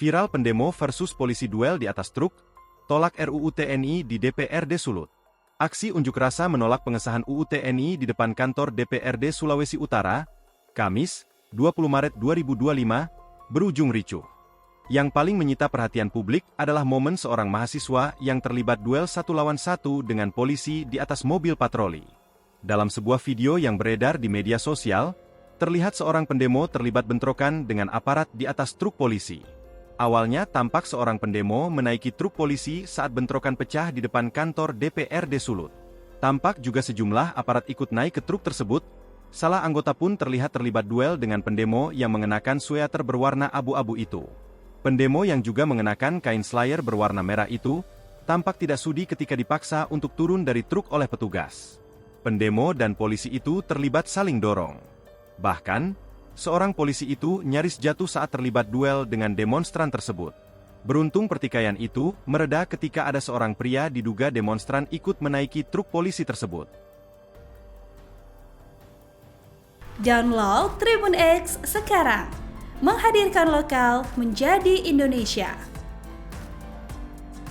Viral pendemo versus polisi duel di atas truk, tolak RUU TNI di DPRD Sulut. Aksi unjuk rasa menolak pengesahan UU TNI di depan kantor DPRD Sulawesi Utara, Kamis, 20 Maret 2025, berujung ricuh. Yang paling menyita perhatian publik adalah momen seorang mahasiswa yang terlibat duel 1 lawan 1 dengan polisi di atas mobil patroli. Dalam sebuah video yang beredar di media sosial, terlihat seorang pendemo terlibat bentrokan dengan aparat di atas truk polisi. Awalnya tampak seorang pendemo menaiki truk polisi saat bentrokan pecah di depan kantor DPRD Sulut. Tampak juga sejumlah aparat ikut naik ke truk tersebut. Salah anggota pun terlihat terlibat duel dengan pendemo yang mengenakan sweater berwarna abu-abu itu. Pendemo yang juga mengenakan kain slayer berwarna merah itu, tampak tidak sudi ketika dipaksa untuk turun dari truk oleh petugas. Pendemo dan polisi itu terlibat saling dorong. Bahkan, seorang polisi itu nyaris jatuh saat terlibat duel dengan demonstran tersebut. Beruntung pertikaian itu mereda ketika ada seorang pria diduga demonstran ikut menaiki truk polisi tersebut. Download Tribun X sekarang, menghadirkan lokal menjadi Indonesia.